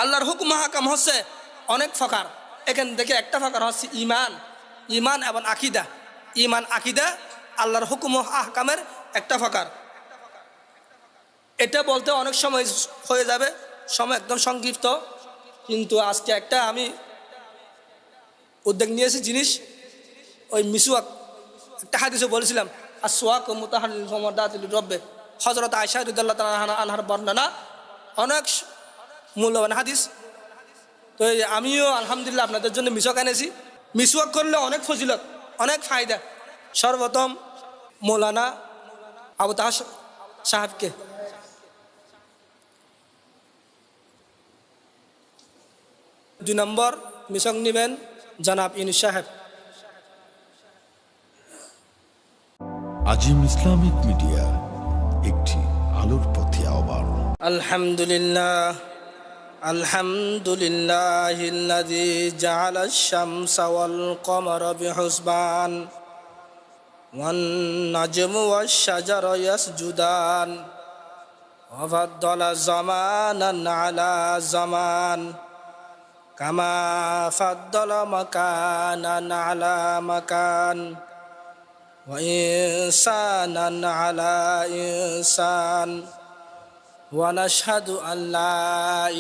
আল্লাহর হুকুম হাকাম হচ্ছে অনেক প্রকার। এখান থেকে একটা প্রকার হচ্ছে ইমান, ইমান এবং আকিদা। ইমান আকিদা আল্লাহর হুকুম হাকামের একটা প্রকার। এটা বলতে অনেক সময় হয়ে যাবে, সময় একদম সংক্ষিপ্ত, কিন্তু আজকে একটা আমি উদ্যোগ নিয়েছি জিনিস, ওই মিসওয়াক, একটা হাদিসে বলেছিলাম আসওয়াক মুতাহাল্লিল ফামাদাতিল রব্বে, হযরত আয়েশা রাদিয়াল্লাহু তাআলা আনহার বর্ণনা, অনেক মূল্যবান হাদিস। তো আমিও আলহামদুলিল্লাহ আপনাদের জন্য মিসওয়াক এনেছি। মিসওয়াক করলে অনেক ফজিলত, অনেক ফায়দা। সর্বপ্রথম মৌলানা আবু তাহা সাহেবকে দুই নম্বর মিসওয়াক নেবেন জনাব ইউনুস সাহেব। আজিম ইসলামিক মিডিয়া, একটি আলোর পথে আহ্বান। আলহামদুলিল্লাহ, আলহামদুলিল্লাহিল্লাযী জাআলাশ শামসা ওয়াল কমারা বিহুসবান ওয়ান নাজমু ওয়াশ শাজারা ইয়াসজুদান ওয়া ফাদ্দালা জামানান আলা জামান কামা ফাদ্দালা মাকানান আলা মাকান ওয়া ইনসানান আলা ইনসান। ونشهد أن لا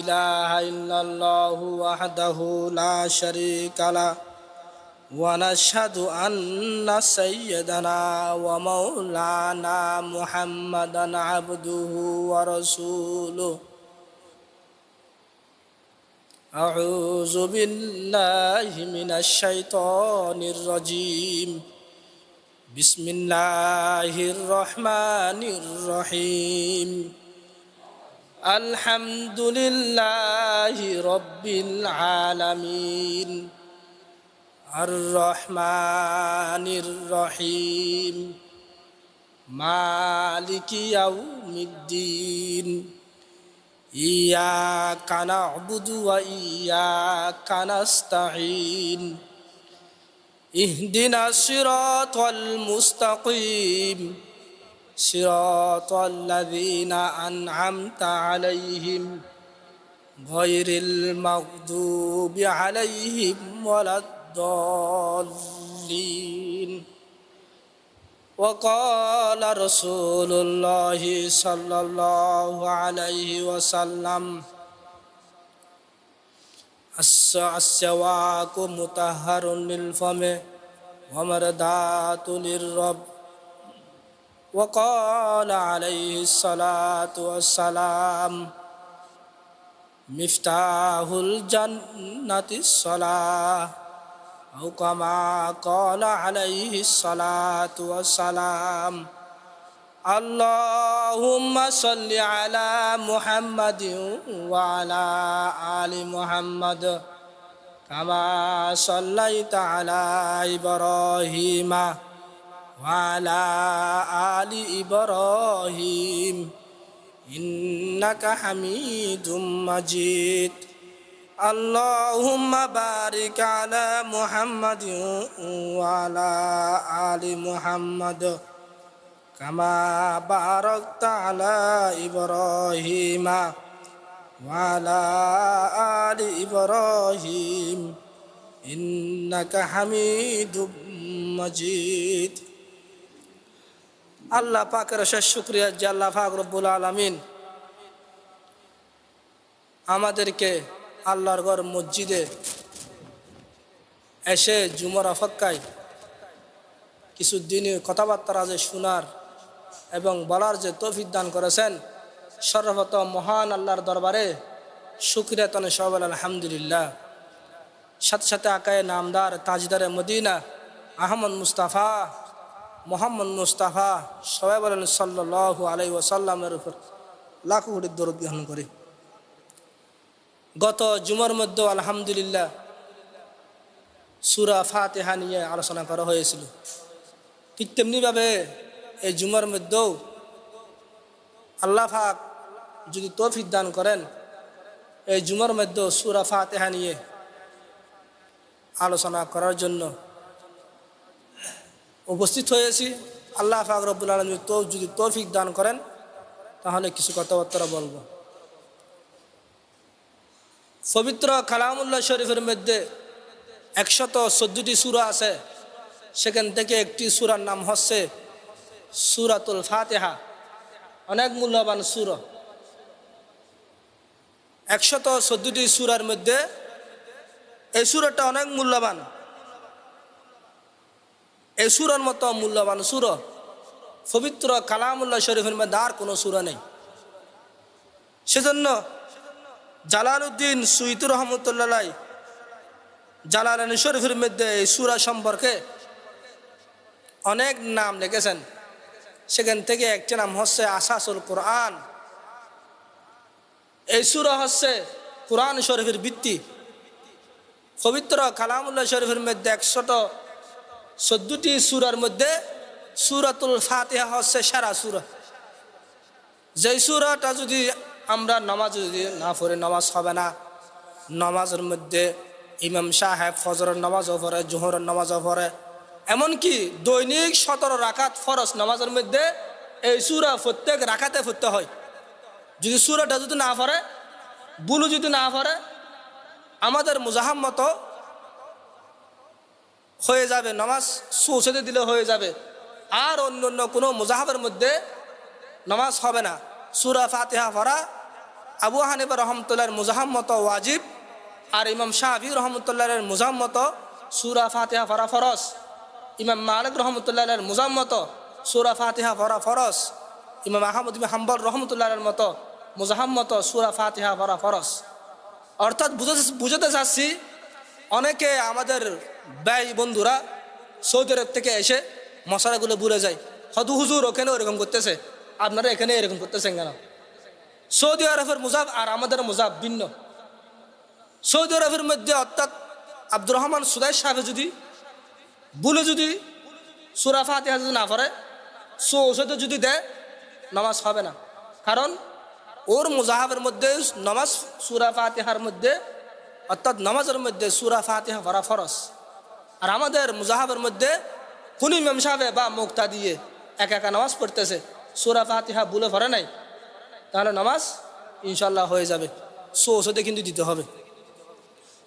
إله إلا الله وحده لا شريك له ونشهد أن سيدنا ومولانا محمدا عبده ورسوله. أعوذ بالله من الشيطان الرجيم. بسم الله الرحمن الرحيم. الحمد لله رب العالمين الرحمن الرحيم مالك يوم الدين إياك نعبد وإياك نستعين اهدنا الصراط المستقيم صراط الذين أنعمت عليهم غير المغضوب عليهم ولا الضالين. وقال رسول الله صلى الله عليه وسلم السواك مطهر للفم ومردات للرب. وقال عليه الصلاة والسلام مفتاح الجنة الصلاة أو كما قال عليه الصلاة والسلام. اللهم صل على محمد وعلى آل محمد كما صليت على إبراهيم وعلى آل إبراهيم إنك حميد مجيد. اللهم بارك على محمد وعلى آل محمد كما باركت على إبراهيم وعلى آل إبراهيم إنك حميد مجيد. আল্লাহ পাকের অশেষ শুকরিয়া যে আল্লাহ পাক রব্বুল আলামিন আমাদেরকে আল্লাহর ঘর মসজিদে এসে জুমার অপেক্ষায় কিছু দিনের কথাবার্তা যে শোনার এবং বলার যে তৌফিক দান করেছেন, সর্বপ্রথম মহান আল্লাহর দরবারে শুকরিয়া তনে সবাই আলহামদুলিল্লাহ। সাথে সাথে আকায়ে নামদার তাজদারে মদিনা আহমদ মুস্তাফা মোহাম্মদ মুস্তাফা সবাই বলেন সাল্লাল্লাহু আলাইহি ওয়াসাল্লামের উপর লাখো কোটি দরুদ গ্রহণ করি। গত জুমার মধ্যে আলহামদুলিল্লাহ সূরা ফাতিহা নিয়ে আলোচনা করা হয়েছিল। ঠিক তেমনিভাবে এই জুমার মধ্যেও আল্লাহ পাক যদি তৌফিক দান করেন, এই জুমার মধ্যেও সূরা ফাতিহা নিয়ে আলোচনা করার জন্য উপস্থিত হয়েছি। আল্লাহ পাক রব্বুল আলামিন যদি তৌফিক দান করেন তাহলে কিছু কথাবার্তা বলবো। পবিত্র কালামুল্লাহ শরীফের মধ্যে 114টি সূরা আছে। সেখান থেকে একটি সূরার নাম হচ্ছে সূরাতুল ফাতিহা। অনেক মূল্যবান সূরা। 114টি সূরার মধ্যে এই সূরাটা অনেক মূল্যবান। এই সূরার মতো মূল্যবান সূরা পবিত্র কালামুল্লাহ শরীফের মধ্যে আর কোনো সূরা নেই। সেজন্য জালালউদ্দিন সুয়ুতী রহমতুল্লাহ জালালানী শরীফের মধ্যে এই সূরা সম্পর্কে অনেক নাম লিখেছেন। সেখান থেকে একটি নাম হচ্ছে আসাসুল কোরআন। এই সূরা হচ্ছে কোরআন শরীফের ভিত্তি। পবিত্র কালামুল্লাহ শরীফের মধ্যে 114টি সূরার মধ্যে সূরাতুল ফাতিহা হচ্ছে সেরা সূরা। যেই সূরাটা যদি আমরা নামাজ যদি না পড়ি নামাজ হবে না। নামাজের মধ্যে ইমাম সাহেব ফজরের নামাজও পড়ে, জোহরের নামাজও পড়ে, এমনকি দৈনিক 17 রাকাত ফরজ নামাজের মধ্যে এই সূরা প্রত্যেক রাকাতে পড়তে হয়। যদি সূরাটা যদি না পড়ে, বুলু যদি না পড়ে, আমাদের মুজাহাব মতো হয়ে যাবে, নামাজ সৌসেতে দিলে হয়ে যাবে, আর অন্য অন্য কোনো মুজাহাবের মধ্যে নামাজ হবে না। সূরা ফাতিহা পড়া আবু হানিফা রহমতুল্লাহর মুজাহাব মতো ওয়াজিব, আর ইমাম শাফি রহমতুল্লাহর মুজাহাব মতো সূরা ফাতিহা পড়া ফরজ। ইমাম মালিক রহমতুল্লাহর মুজাহাব মতো সূরা ফাতিহা পড়া ফরজ। ইমাম আহমদ ইবনে হাম্বল রহমতুল্লাহর মতো মুজাহাব মতো সূরা ফাতিহা পড়া ফরজ। অর্থাৎ বুঝাতে চাচ্ছি, অনেকে আমাদের ব্যয় বন্ধুরা সৌদি আরব থেকে এসে মশালাগুলো ভুলে যায়। হয়তো হুজুর ওখানে এরকম করতেছে, আপনারা এখানে এরকম করতেছেন কেন? সৌদি আরবের মুজাব আর আমাদের মুজাব ভিন্ন। সৌদি আরবের মধ্যে অর্থাৎ আব্দুর রহমান সুদাই সাহেব যদি ভুলে যদি সূরা ফাতিহা যদি না পড়ে, সৌসতে যদি দেয়, নামাজ হবে না। কারণ ওর মুজাহাবের মধ্যে নামাজ সূরা ফাতিহার মধ্যে অর্থাৎ নামাজের মধ্যে সূরা ফাতিহা পড়া ফরজ। আর আমাদের মুজাহাবের মধ্যে কোন ইমাম সাহেব বা মুক্তা দিয়ে একা একা নামাজ পড়তেছে, সূরা ফাতিহা ভুলে পড়ে নাই, তাহলে নামাজ ইনশাল্লাহ হয়ে যাবে। সৌসতে কিন্তু দিতে হবে।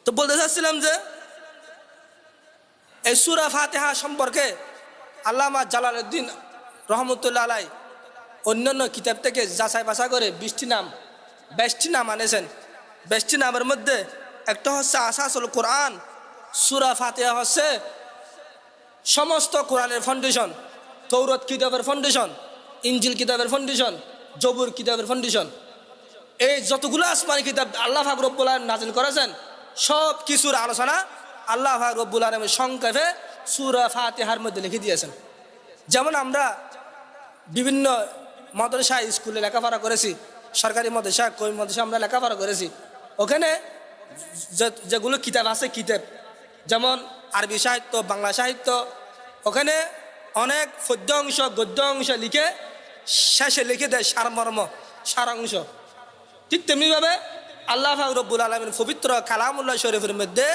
তো বলতে চাচ্ছিলাম যে এই সূরা ফাতিহা সম্পর্কে আল্লামা জালালউদ্দিন রহমতুল্লাহ আলাই অন্যান্য কিতাব থেকে যাচাই বাছাই করে 20টি নাম আনেছেন। 20টি নামের মধ্যে একটা হচ্ছে আসাসুল কোরআন। সূরা ফাতিহা হচ্ছে সমস্ত কোরআনের ফাউন্ডেশন। তৌরাত কিতাবের ফাউন্ডেশন, ইনজিল কিতাবের ফাউন্ডেশন, জবুর কিতাবের ফাউন্ডেশন। এই যতগুলো আসমানি কিতাব আল্লাহ পাক রব্বুল আলামিন নাযিল করেছেন, সব কিছুর আলোচনা আল্লাহ পাক রব্বুল আলামিন সংক্ষেপে সূরা ফাতিহার মধ্যে লিখে দিয়েছেন। যেমন আমরা বিভিন্ন মাদ্রাসা স্কুলে লেখাপড়া করেছি, সরকারি মাদ্রাসা, কই মাদ্রাসা আমরা লেখাপড়া করেছি। ওখানে যেগুলো কিতাব আছে, কিতাব যেমন আরবি সাহিত্য, বাংলা সাহিত্য, ওখানে অনেক পদ্য অংশ গদ্য অংশ লিখে শেষে লিখে দেয় সারমর্ম, সারাংশ। ঠিক তেমনিভাবে আল্লাহ পাক রব্বুল আলামিন পবিত্র কালামুল্লাহ শরীফের মধ্যে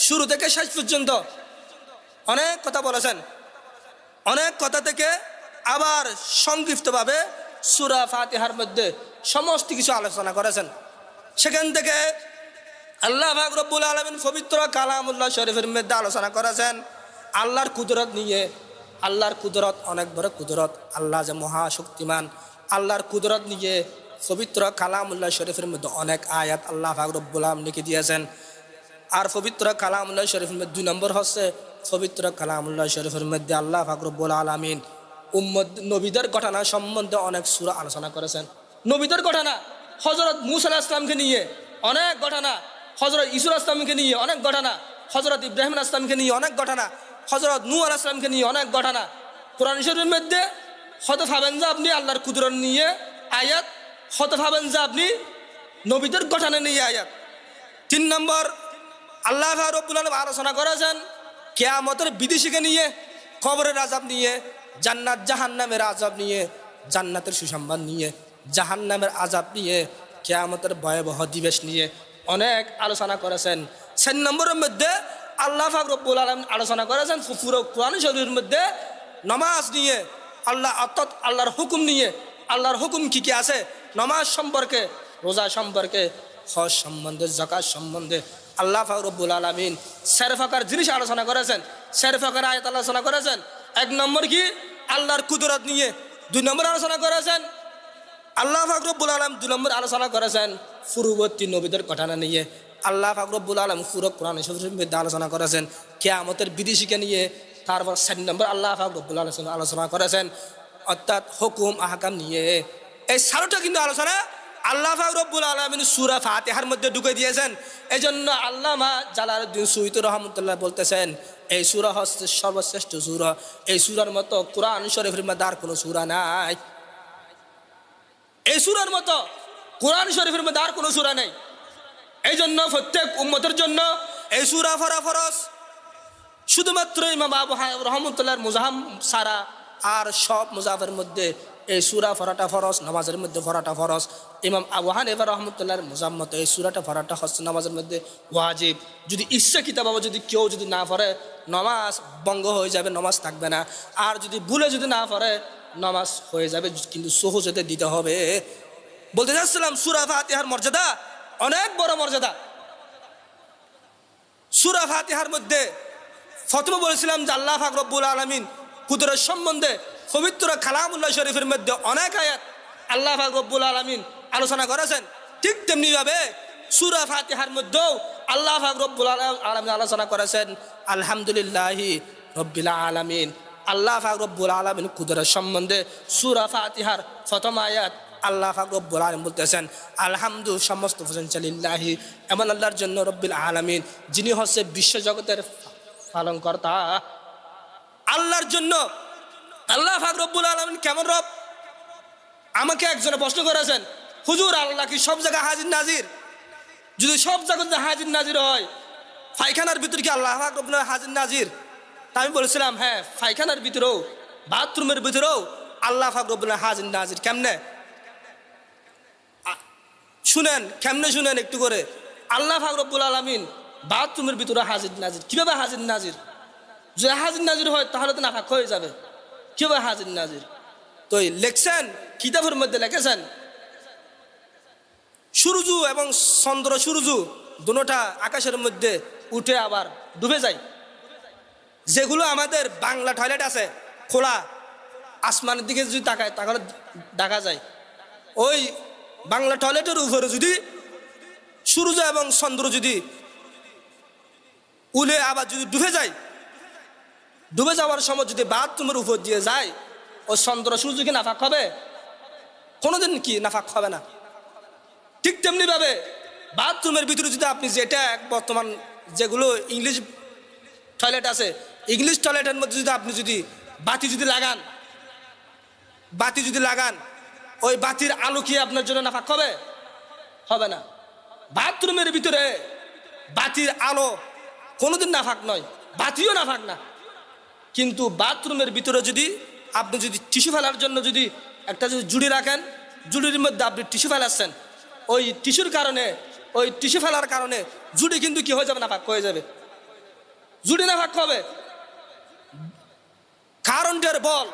শুরু থেকে শেষ পর্যন্ত অনেক কথা বলেছেন। অনেক কথা থেকে আবার সংক্ষিপ্তভাবে সূরা ফাতিহার মধ্যে সমস্ত কিছু আলোচনা করেছেন। সেখান থেকে আল্লাহ পাক রব্বুল আলামিন পবিত্র কালামুল্লাহ শরীফের মধ্যে আলোচনা করেছেন আল্লাহর কুদরত নিয়ে। আল্লাহর কুদরত অনেক বড় কুদরত, আল্লাহ যে মহাশক্তিমান, আল্লাহর কুদরত নিয়ে পবিত্র কালামুল্লাহ শরীফের মধ্যে অনেক আয়াত আল্লাহ পাক রব্বুল আলামিন লিখে দিয়েছেন। আর পবিত্র কালামুল্লাহ শরীফের মধ্যে 2 নম্বর হচ্ছে পবিত্র কালামুল্লাহ শরীফের মধ্যে আল্লাহ পাক রব্বুল আলামিন উম্মত নবীদের ঘটনা সম্বন্ধে অনেক সূরা আলোচনা করেছেন। নবীদের ঘটনা, হযরত মূসা আলাইহিস সালামকে নিয়ে অনেক ঘটনা, হযরত ঈসা আলাইহিস সালামকে নিয়ে অনেক ঘটনা, হযরত ইব্রাহিম আলাইহিস সালামকে নিয়ে অনেক ঘটনা, হযরত নূহ আলাইহিস সালামকে নিয়ে অনেক ঘটনা। কোরআন শরীফের মধ্যে হয়তো ভাবেন যে আপনি আল্লাহর কুদরত নিয়ে আয়াত, হয়তো ভাবেন যে আপনি নবীদের ঘটনা নিয়ে আয়াত। 3 নম্বর আল্লাহ রাব্বুল আলামিন আলোচনা করেছেন কিয়ামতের বিধিশিকে নিয়ে, কবরের আযাব নিয়ে, জান্নাত জাহান্নামের আযাব নিয়ে, জান্নাতের সুসংবাদ নিয়ে, জাহান্নামের আযাব নিয়ে, কিয়ামতের ভয়াবহ দিবস নিয়ে অনেক আলোচনা করেছেন। 4 নম্বরের মধ্যে আল্লাহ পাক রব্বুল আলামিন আলোচনা করেছেন পুরো কোরআন শরীফের মধ্যে নামাজ নিয়ে, আল্লাহ অর্থাৎ আল্লাহর হুকুম নিয়ে, আল্লাহর হুকুম কি কি আছে নামাজ সম্পর্কে, রোজা সম্পর্কে, হজ সম্বন্ধে, যাকাত সম্বন্ধে আল্লাহ পাক রব্বুল আলামিন চার প্রকার জিনিস আলোচনা করেছেন, চার প্রকার আয়াত আলোচনা করেছেন। এক নম্বর কি? আল্লাহর কুদরত নিয়ে। দুই নম্বর আলোচনা করেছেন আল্লাহ পাক রব্বুল আলামিন। দুই নম্বর আলোচনা করেছেন পূর্ববর্তী নবীদের ঘটনা নিয়ে। আল্লাহ পাক রব্বুল আলামিন পুরো কোরআন শরীফের মধ্যে আলোচনা করেছেন কিয়ামতের বিধিশিক্ষা নিয়ে। তারপর 4 নম্বর আল্লাহ পাক রব্বুল আলামিন আলোচনা করেছেন অর্থাৎ হুকুম আহকাম নিয়ে। এই 4টা কিন্তু আলোচনা আল্লাহ পাক রব্বুল আলামিন সূরা ফাতিহার মধ্যে ঢুকে দিয়েছেন। এজন্য আল্লামা জালালউদ্দিন সুয়ুতী রহমাতুল্লাহ বলতেছেন এই সূরা হচ্ছে সর্বশ্রেষ্ঠ সূরা। এই সূরার মতো কোরআন শরীফের মধ্যে আর কোনো সূরা নাই। এই সূরার মতো কোরআন শরীফের মধ্যে আর কোনো সূরা নেই। এই জন্য প্রত্যেক উম্মতের জন্য এই সূরা পড়া ফরজ। শুধুমাত্র ইমাম আবু হানিফা রহমাতুল্লাহর মুজাহাম সারা আর সব মুজাফের মধ্যে এই সূরা পড়াটা ফরজ, নামাজের মধ্যে পড়াটা ফরজ। ইমাম আবু হানিফা রহমাতুল্লাহর মুজাম্মত এই সূরাটা পড়াটা হচ্ছে নামাজের মধ্যে ওয়াজিব। যদি ইচ্ছাকৃতভাবে যদি কেউ যদি না পড়ে নামাজ ভঙ্গ হয়ে যাবে, নামাজ থাকবে না। আর যদি ভুলে যদি না পড়ে নামাজ হয়ে যাবে, কিন্তু সহজতে দিতে হবে। বলতে চাচ্ছিলাম সূরা ফাতিহার মর্যাদা অনেক বড় মর্যাদা। সূরা ফাতিহার মধ্যে প্রথমে বলেছিলাম যে আল্লাহ পাক রব্বুল আলামিন কুদরত সম্বন্ধে পবিত্র কালামুল্লাহ শরীফের মধ্যে অনেক আয়াত আল্লাহ পাক রব্বুল আলামিন আলোচনা করেছেন। ঠিক তেমনি ভাবে সূরা ফাতিহার মধ্যেও আল্লাহ পাক রব্বুল আলামিন আলোচনা করেছেন আলহামদুলিল্লাহি রব্বিল আলামিন। আল্লাহ পাক রব্বুল আলামিন কুদরত সম্বন্ধে সূরা ফাতিহার প্রথম আয়াত আল্লাহ পাক রব্বুল আলামিন বলতেছেন আলহামদু সমস্ত প্রশংসা লিল্লাহি, এমন আল্লাহর জন্য রব্বিল আলামিন যিনি হচ্ছে বিশ্বজগতের পালনকর্তা। আল্লাহর জন্য আল্লাহ পাক রব্বুল আলামিন কেমন রব? আমাকে একজনে প্রশ্ন করেছেন হুজুর আল্লাহ কি সব জায়গায় হাজির নাজির? যদি সব জায়গায় হাজির নাজির হয় পায়খানার ভিতরে কি আল্লাহ পাক রব্বুল আলামিন হাজির নাজির? তা আমি বলেছিলাম হ্যাঁ, পায়খানার ভিতরেও বাথরুমের ভিতরেও আল্লাহ পাক রব্বুল আলামিন হাজির নাজির। কেমনে শুনেন, কেমনে শুনেন একটু করে। আল্লাহ পাক রব্বুল আলামিন বাথরুমের ভিতরে হাজির নাজির। কিভাবে হাজির নাজির? যদি হাজির নাজির হয় তাহলে তো নাফাক হয়ে যাবে। কিভাবে হাজির নাজির? তো লেখছেন কিতাবের মধ্যে লিখেছেন সূর্য এবং চন্দ্র সূর্য দুটোটা আকাশের মধ্যে উঠে আবার ডুবে যায়। যেগুলো আমাদের বাংলা টয়লেট আছে খোলা আসমানের দিকে যদি তাকায় তাহলে দেখা যায় ওই বাংলা টয়লেটের উপরে যদি সূর্য এবং চন্দ্র যদি উলে আবার যদি ডুবে যায়, ডুবে যাওয়ার সময় যদি বাথরুমের উপর দিয়ে যায় ও চন্দ্র সূর্য কি নাফাক হবে? কোনোদিন কি নাফাক হবে না। ঠিক তেমনি ভাবে বাথরুমের ভিতরে যদি আপনি যেটা বর্তমান যেগুলো ইংলিশ টয়লেট আছে, ইংলিশ টয়লেটের মধ্যে যদি আপনি যদি বাতি যদি লাগান ওই বাতির আলো কি আপনার জন্য নাফাক হবে? হবে না। বাথরুমের ভিতরে বাতির আলো কোনোদিন নাফাক নয়, বাতিও নাফাক না। কিন্তু বাথরুমের ভিতরে যদি আপনি যদি টিস্যু ফেলার জন্য যদি একটা যদি জুড়ি রাখেন, জুড়ির মধ্যে আপনি টিস্যু ফেলাচ্ছেন, ওই টিস্যুর কারণে ওই টিস্যু ফেলার কারণে জুড়ি কিন্তু কি হয়ে যাবে? নাফাক হয়ে যাবে। জুড়ি নাফাক হবে। কারেন্টের বল,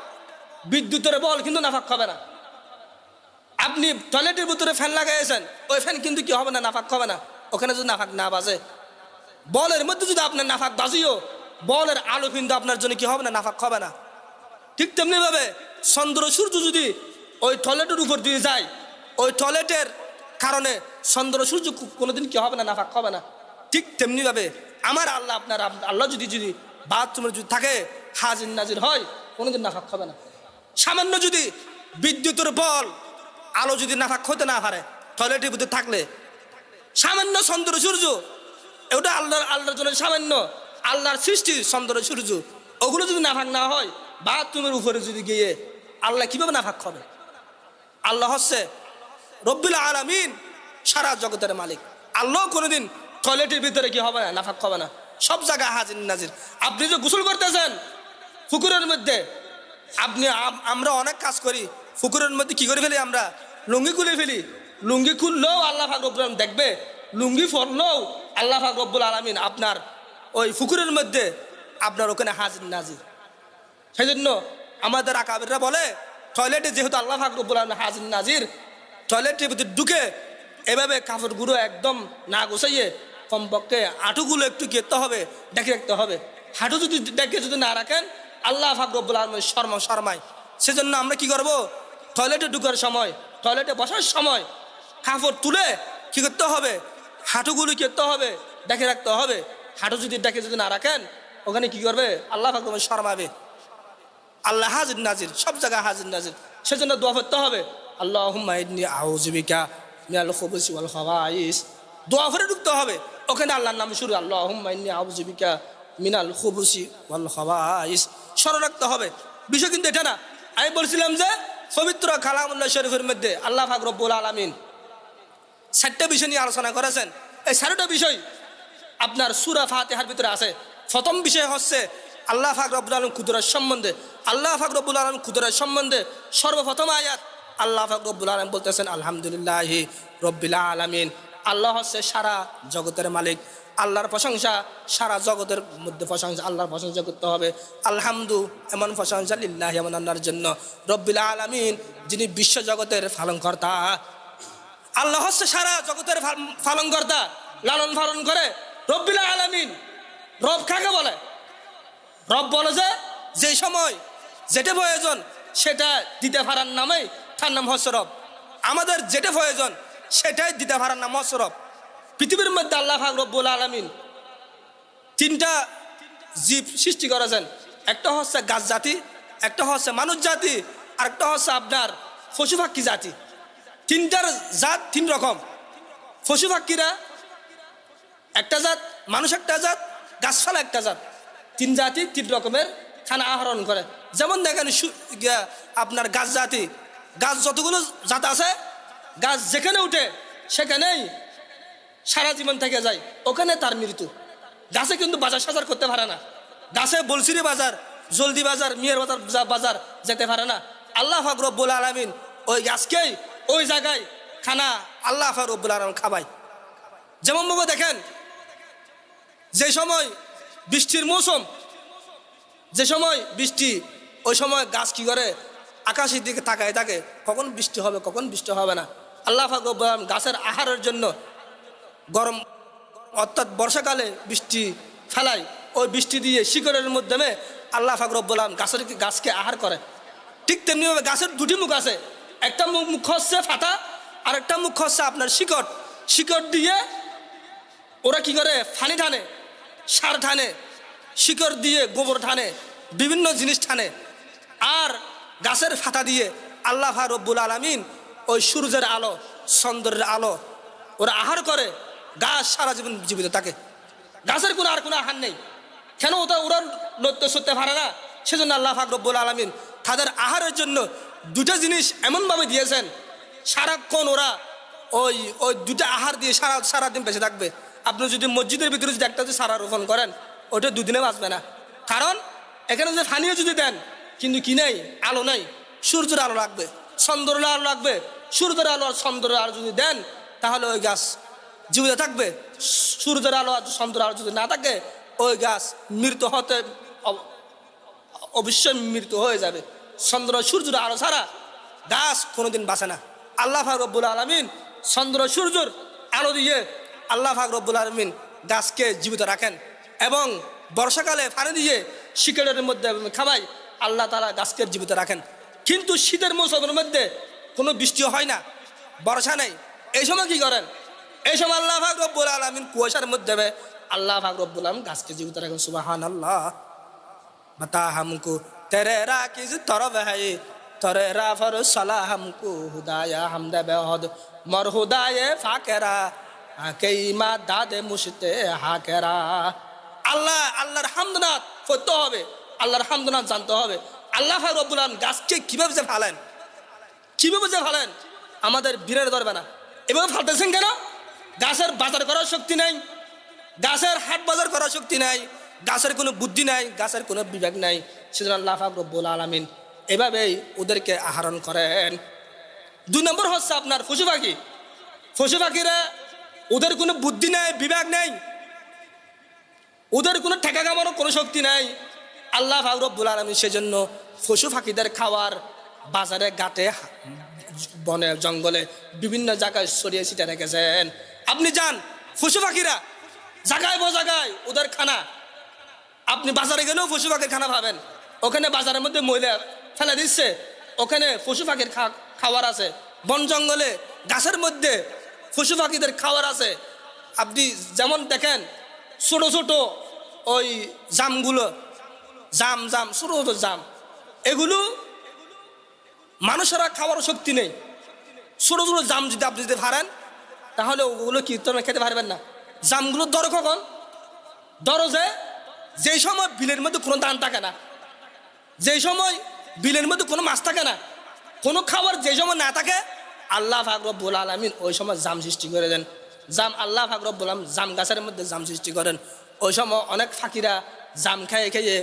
বিদ্যুতের বল কিন্তু নাফাক হবে না। আপনি টয়লেটের ভিতরে ফ্যান লাগাইছেন, ওই ফ্যান কিন্তু কি হবে না? নাফাক হবে না। ওখানে যদি নাফাক না বাজে, বলের মধ্যে যদি আপনার নাফাক বাজিও বলের আলো কিন্তু আপনার জন্য কি হবে না? নাফাক হবে না। ঠিক তেমনি ভাবে চন্দ্র সূর্য যদি ওই টয়লেটের উপর দিয়ে যায়, ওই টয়লেটের কারণে চন্দ্র সূর্য কোনোদিন কি হবে না? নাফাক হবে না। ঠিক তেমনি ভাবে আমার আল্লাহ আপনার আল্লাহ যদি বাথরুমের যদি থাকে হাজির নাজির হয়, কোনোদিন নাফাক হবে না। সামান্য যদি বিদ্যুতের বল আলো যদি নাফাক হতে না পারে টয়লেটের ভিতরে থাকলে, সামান্য চন্দ্র সূর্য ওটা আল্লাহর জন্য সামান্য আল্লাহর সৃষ্টি চন্দ্র সূর্য, ওগুলো যদি নাফাক না হয় বাথরুমের উপরে যদি গিয়ে আল্লাহ কিভাবে নাফাক হবে? আল্লাহ হচ্ছে রব্বুল আলামিন, সারা জগতের মালিক। আল্লাহ কোনোদিন টয়লেটের ভিতরে কি হবে না? নাফাক হবে না। সব জায়গায় হাজির নাজির। আপনি যে গোসল করতেছেন পুকুরের মধ্যে, আমরা অনেক কাজ করি পুকুরের মধ্যে কি করে ফেলি? আমরা লুঙ্গি খুলে ফেলি। লুঙ্গি খুললেও আল্লাহ পাক রব্বুল আলামিন দেখবে, লুঙ্গি পরলেও আল্লাহ পাক রব্বুল আলামিন আপনার ওই পুকুরের মধ্যে আপনার ওখানে হাজির নাজির। সেই জন্য আমাদের আকাবেররা বলে টয়লেটে যেহেতু আল্লাহ পাক রব্বুল আলামিন হাজির নাজির, টয়লেটের ভিতরে ঢুকে এভাবে কাপড়গুলো একদম না গোছাইয়ে কমপক্ষে হাঁটুগুলো একটু কেটতে হবে, ডেকে রাখতে হবে। হাঁটু যদি ডেকে যদি না রাখেন আল্লাহ পাক রব্বুল আলামিন শর্মায়। সেজন্য আমরা কি করব, টয়লেটে ঢুকার সময়, টয়লেটে বসার সময় কাপড় তুলে কি করতে হবে, হাঁটুগুলো কেটতে হবে, ডেকে রাখতে হবে। হাঁটু যদি ডেকে যদি না রাখেন ওখানে কি করবে, আল্লাহ পাক রব্বুল শর্মাবে। আল্লাহ হাজির নাজির, সব জায়গায় হাজির নাজির। সেজন্য দোয়া করতে হবে, আল্লাহুম্মা ইন্নী আউযু বিকা মিনাল খুবুসি ওয়াল খাবাইস। দোয়া করে ঢুকতে হবে, ওখানে আল্লাহর নাম শুরু, আল্লাহুম্মা ইন্নী আউযু বিকা মিনাল খুবুসি ওয়াল খাবাইস। স্মরণ রাখতে হবে। বিষয় কিন্তু এটা না, আমি বলছিলাম যে পবিত্র কালামুল্লাহ শরীফের মধ্যে আল্লাহ পাক রব্বুল আলামিন 4টা বিষয় নিয়ে আলোচনা করেছেন। এই 4টা বিষয় আপনার সূরা ফাতিহার ভিতরে আছে। প্রথম বিষয় হচ্ছে আল্লাহ পাক রব্বুল আলামিন কুদরত সম্বন্ধে। আল্লাহ পাক রব্বুল আলামিন কুদরত সম্বন্ধে সর্বপ্রথম আয়াত আল্লাহ পাক রব্বুল আলামিন বলতেছেন আলহামদুলিল্লাহি রব্বিল আলামিন। আল্লাহ হচ্ছে সারা জগতের মালিক। আল্লাহর প্রশংসা, সারা জগতের মধ্যে প্রশংসা, আল্লাহর প্রশংসা করতে হবে। আলহামদু এমন প্রশংসা লিল্লাহি, এমন আল্লাহর জন্য। রব্বিল আলামিন যিনি বিশ্ব জগতের পালনকর্তা। আল্লাহ হচ্ছে সারা জগতের পালনকর্তা, লালন পালন করে। রব্বিল আলামিন, রব কাকে বলে? রব বলে যে সময় যেটা প্রয়োজন সেটা দিতে পারার নামেই তার নাম হচ্ছে রব। আমাদের যেটা প্রয়োজন সেটাই দিতে পারার নাম হচ্ছে রব। পৃথিবীর মধ্যে আল্লাহ পাক রব্বুল আলামিন 3টা জীব সৃষ্টি করেছেন। একটা হচ্ছে গাছ জাতি, একটা হচ্ছে মানুষ জাতি, আর একটা হচ্ছে আপনার পশু পাখি জাতি। 3টার জাত 3 রকম। পশু পাখিরা একটা জাত, মানুষ একটা জাত, গাছপালা একটা জাত। 3 জাতি 3 রকমের খানা আহরণ করে। যেমন দেখেন আপনার গাছ জাতি, গাছ যতগুলো জাত আছে, গাছ যেখানে উঠে সেখানেই সারা জীবন থেকে যায়, ওখানে তার মৃত্যু। গাছে কিন্তু বাজার সাজার করতে পারে না। গাছে বলসিরি বাজার, জলদি বাজার, মিয়ার বাজার যেতে পারে না। আল্লাহ পাক রব্বুল আলামিন ওই গাছকেই ওই জায়গায় খানা আল্লাহ পাক রব্বুল আলামিন খাবায়। যেমন ভাবে দেখেন, যে সময় বৃষ্টির মৌসুম, যে সময় বৃষ্টি, ওই সময় গাছ কি করে, আকাশের দিকে তাকায় থাকে কখন বৃষ্টি হবে, কখন বৃষ্টি হবে না। আল্লাহ পাক রব্বুল আলামিন গাছের আহারের জন্য গরম অর্থাৎ বর্ষাকালে বৃষ্টি ফেলায়। ওই বৃষ্টি দিয়ে শিকড়ের মাধ্যমে আল্লাহ পাক রব্বুল আলামিন গাছকে আহার করে। ঠিক তেমনিভাবে গাছের 2টি মুখ আছে। একটা মুখ হচ্ছে ফাটা, আর একটা মুখ হচ্ছে আপনার শিকড়। শিকড় দিয়ে ওরা কি করে, পানি টানে, সার টানে, শিকড় দিয়ে গোবর টানে, বিভিন্ন জিনিস টানে। আর গাছের ফাটা দিয়ে আল্লাহ পাক রব্বুল আলামিন ওই সূর্যের আলো, চন্দ্রের আলো ওরা আহার করে। গাছ সারা জীবন জীবিত থাকে। গাছের আর কোনো আহার নেই। কেন? ওরা লড়তে সরতে পারে না। সেজন্য আল্লাহ পাক রব্বুল আলামিন তাদের আহারের জন্য 2টা জিনিস এমনভাবে দিয়েছেন, সারাক্ষণ ওরা ওই 2টা আহার দিয়ে সারাদিন বেঁচে থাকবে। আপনি যদি মসজিদের ভিতরে যদি একটা যদি সারা রোপণ করেন, ওটা 2 দিনে বাঁচবে না। কারণ এখানে যে পানিও যদি দেন, কিন্তু কি নেই, আলো নেই। সূর্যের আলো লাগবে, চন্দ্রের আলো লাগবে। সূর্যের আলো আর চন্দ্রের আলো যদি দেন, তাহলে ওই গাছ জীবিত থাকবে। সূর্যের আলো আর চন্দ্রের আলো যদি না থাকে, ওই গাছ মৃত্যু হতে অবশ্যই মৃত্যু হয়ে যাবে। চন্দ্র সূর্যের আলো ছাড়া গাছ কোনোদিন বাঁচে না। আল্লাহ পাক রব্বুল আলামিন চন্দ্র সূর্যের আলো দিয়ে আল্লাহ পাক রব্বুল আলামিন গাছকে জীবিত রাখেন। এবং বর্ষাকালে পানি দিয়ে শিকড়ের মধ্যে খাওয়াই আল্লাহ তাআলা গাছকে জীবিত রাখেন। কিন্তু শীতের মৌসুমের মধ্যে কোনো বৃষ্টি হয় না, বর্ষা নেই। এই সময় কি করেন? এই সময় আল্লাহ পাক রব্বুল আলামিন কুয়াশার মধ্যে আল্লাহ পাক রব্বুল আলামিন গাছকে জীবিত রাখেন। সুবহানাল্লাহ। बता हमको तेरे राकिज तरफ है तेरे राफर सला हमको हुदाया हमदे बेहद मर हुदाये फाकेरा केईमा दादे मुशते हाकेरा। আল্লাহর হামদনাথ পড়তে হবে, আল্লাহর হামদনাথ জানতে হবে। আল্লাহ পাক রব্বুল আলামিন গাছকে কিভাবে যে ফালেন, কিভাবে যে ফালেন আমাদের বীরের ধরবে না। এভাবে ফালতেছেন কেন? গাছের বাজার করার শক্তি নাই, গাছের হাট বাজার করার শক্তি নাই, গাছের কোনো বুদ্ধি নাই, গাছের কোনো বিবেক নাই। সেজন্য আল্লাহ পাক রব্বুল আলামিন এভাবেই ওদেরকে আহরণ করেন। 2 নম্বর হচ্ছে আপনার পশু পাখি। পশু পাখিরা ওদের কোনো বুদ্ধি নাই, বিবেক নেই, ওদের কোনো ঠেকা কামানোর কোনো শক্তি নাই। আল্লাহ পাক রব্বুল আলামিন সেজন্য পশু পাখিদের খাওয়ার বাজারে ঘাটে বনে জঙ্গলে বিভিন্ন জায়গায় ছড়িয়ে ছিটে রেখেছেন। আপনি যান, পশু পাখিরা জায়গায় জায়গায় ওদের খানা, আপনি বাজারে গেলেও পশু পাখির খানা পাবেন। ওখানে বাজারের মধ্যে ময়লা ফেলে দিচ্ছে, ওখানে পশু পাখির খাবার আছে। বন জঙ্গলে গাছের মধ্যে পশু পাখিদের খাবার আছে। আপনি যেমন দেখেন ছোট ছোট ওই জামগুলো, জাম ছোট ছোট জাম, এগুলো মানুষেরা খাওয়ার শক্তি নেই। ছোট ছোট জাম যদি আপনি যদি ফাড়েন তাহলে ওগুলো কি তোমরা খেতে পারবেন না। জামগুলো ধরো কখন? ধরো যেই সময় বিলের মধ্যে কোনো ধান থাকে না, যেই সময় বিলের মধ্যে কোনো মাছ থাকে না, কোনো খাবার যে সময় না থাকে, আল্লাহ পাক রব্বুল আলামিন ওই সময় জাম সৃষ্টি করে দেন। জাম আল্লাহ পাক রব্বুল আলামিন জাম গাছের মধ্যে জাম সৃষ্টি করেন। ওই সময় অনেক ফাঁকিরা জাম খেয়ে খেয়ে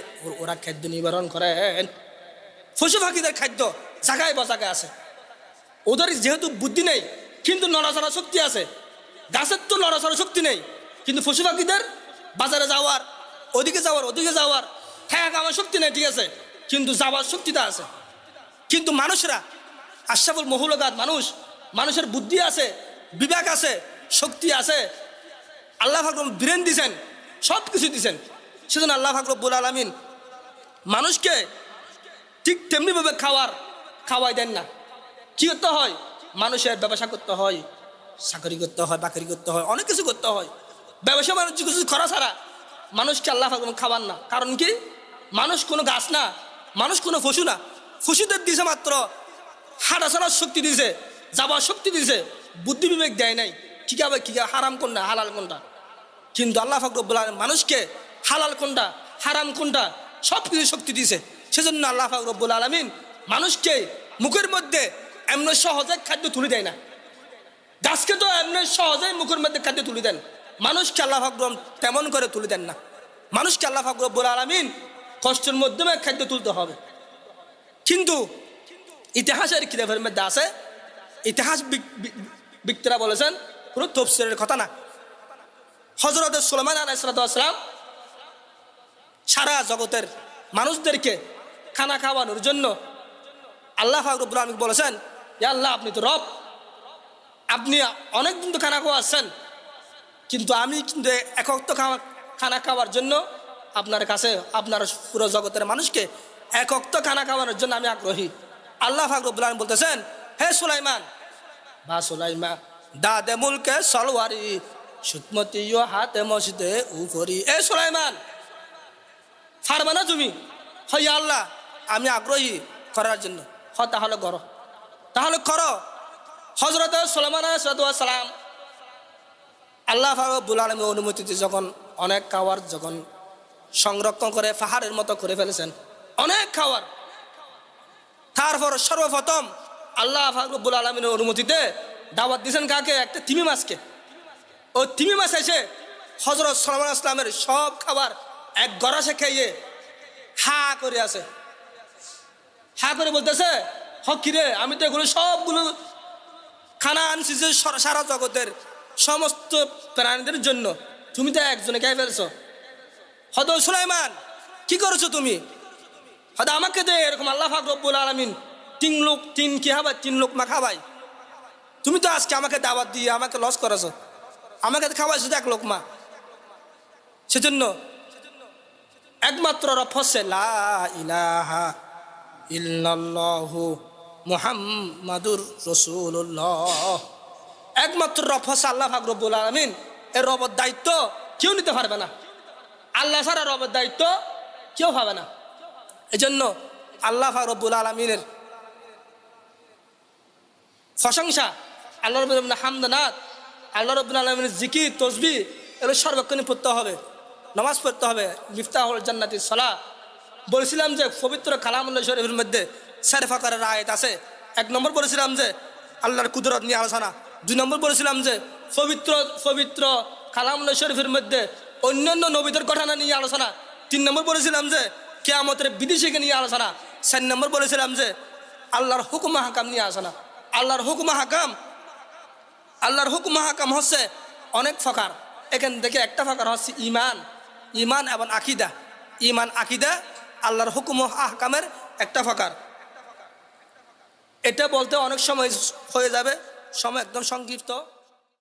ওরা খাদ্য নিবারণ করেন। পশু পাখিদের খাদ্য জায়গায় জায়গায় আছে। ওদের যেহেতু বুদ্ধি নেই কিন্তু নড়াচড়া শক্তি আছে। গাছের তো নড়াচড়া শক্তি নেই, কিন্তু পশু পাখিদের বাজারে যাওয়ার, ওদিকে যাওয়ার হ্যাঁ আমার শক্তি নেই, ঠিক আছে, কিন্তু যাওয়ার শক্তিটা আছে। কিন্তু মানুষরা আশরাফুল মখলুকাত, মানুষের বুদ্ধি আছে, বিবেক আছে, শক্তি আছে। আল্লাহ পাক ব্রেন দিছেন, সব কিছু দিছেন। সেজন্য আল্লাহ পাক রব্বুল আলামিন মানুষকে ঠিক তেমনিভাবে খাওয়াই দেন না। কি করতে হয়? মানুষের ব্যবসা করতে হয়, চাকরি করতে হয়, বাকরি করতে হয়, অনেক কিছু করতে হয়। ব্যবসা বাণিজ্য কিছু করা ছাড়া মানুষকে আল্লাহ পাক খাবার না। কারণ কি? মানুষ কোনো গাছ না, মানুষ কোনো পশু না। পশুদের দিছে মাত্র হাঁটা চলার শক্তি দিছে, যাবার শক্তি দিছে, বুদ্ধি বিবেক দেয় নাই কি হারাম কোনটা হালাল কোনটা। কিন্তু আল্লাহ পাক রব্বুল আলামিন মানুষকে হালাল কোনটা হারাম কোনটা সব কিছু শক্তি দিছে। সেজন্য আল্লাহ পাক রব্বুল আলামিন মানুষকে মুখের মধ্যে এমনি সহজে খাদ্য তুলে দেয় না। গাছকে তো এমনি সহজে মুখের মধ্যে খাদ্য তুলে দেন, মানুষকে আল্লাহ পাক তেমন করে তুলে দেন না। মানুষকে আল্লাহ পাক রব্বুল আলামিন কষ্টের মাধ্যমে খাদ্য তুলতে হবে। কিন্তু ইতিহাসের কিতাবের মধ্যে আছে, ইতিহাস ব্যক্তিরা বলেছেন কোনো তফসিরের কথা না। হযরত সুলাইমান আলাইহিস সালাম সারা জগতের মানুষদেরকে খানা খাওয়ানোর জন্য আল্লাহ পাক রব্বুল আলামিন বলেছেন, ইয়া আল্লাহ আপনি তো রব, আপনি অনেক দিন তো খানা খাওয়াচ্ছেন, কিন্তু আমি কিন্তু একক তো খানা খাওয়ার জন্য আপনার কাছে, আপনার পুরো জগতের মানুষকে একক তো খানা খাওয়ানোর জন্য আমি আগ্রহী। আল্লাহ পাক রব্বুল আলামিন বলতেছেন, হে সুলাইমান বা সুলাইমা দাদে মুলকে সলওয়ারি সুতমতি হাতে মসজিদে উপরি। এ সুলাইমান, পারবে না তুমি? হয় আল্লাহ আমি আগ্রহী করার জন্য। তাহলে করো। হযরত সুলাইমান আলাইহিস সালাম আল্লাহ রাব্বুল আলামিনের অনুমতিতে যখন অনেক খাবার যখন সংরক্ষণ করে পাহাড়ের মতো করে ফেলেছেন, অনেক খাবার, তারপর সর্বপ্রথম আল্লাহ রাব্বুল আলামিনের অনুমতিতে দাওয়াত দিয়েছেন কাকে? একটা তিমি মাছকে। ও তিমি মাছ এসে হযরত সুলাইমান আলাইহিস সালামের সব খাবার এক গরাসে খেয়ে হা করে আছে, হা করে বলতেছে, কিরে আমি তো এগুলো সবগুলো খানা আনছি যে সারা জগতের সমস্ত প্রাণীদের জন্য, তুমি তো একজনে খেয়ে ফেলছো। হয়তো সুলাইমান কি করেছো তুমি? হয়তো আমাকে দে, এরকম আল্লাহ পাক রব্বুল আলামিন তিন লোক মা খাওয়াই, তুমি তো আজকে আমাকে দাওয়াত দিয়ে আমাকে লস করেছো, আমাকে খাওয়াইছো এক লোকমা। সেজন্য একমাত্র রব হচ্ছে লা ইলাহা ইল্লাল্লাহু মুহাম্মাদুর রাসূলুল্লাহ। একমাত্র রব হচ্ছে আল্লাহ পাক রব্বুল আলামিন। এর রবের দায়িত্ব কেউ নিতে পারবে না, আল্লাহ ছাড়া রবের দায়িত্ব কেউ পাবে না। এজন্য আল্লাহ পাক রব্বুল আলামিনের প্রশংসা, আল্লাহ রাব্বুল আলামিনের হামদানাত, আল্লাহ রাব্বুল আলামিনের জিকির তাসবিহ এগুলো সর্বক্ষণই পড়তে হবে, নামাজ পড়তে হবে। মিফতাহুল জান্নাতি সালাহ। বলেছিলাম যে পবিত্র কালামুল্লাহ শরীফের মধ্যে চার প্রকারের আয়াত আছে। 1 নম্বর বলেছিলাম যে আল্লাহর কুদরত নিয়ে আলোচনা। 2 নম্বর বলেছিলাম যে পবিত্র কালামুল্লাহ শরীফের মধ্যে অন্যান্য নবীদের ঘটনা নিয়ে আলোচনা। 3 নম্বর বলেছিলাম যে কিয়ামতের বিধিকে নিয়ে আলোচনা। 4 নম্বর বলেছিলাম যে আল্লাহর হুকুম হাকাম নিয়ে আলোচনা। আল্লাহর হুকুম হাকাম হচ্ছে অনেক প্রকার। এখান থেকে একটা প্রকার হচ্ছে ইমান এবং আকিদা। আল্লাহর হুকুম হাকামের একটা প্রকার। এটা বলতে অনেক সময় হয়ে যাবে, সময় একদম সংক্ষিপ্ত।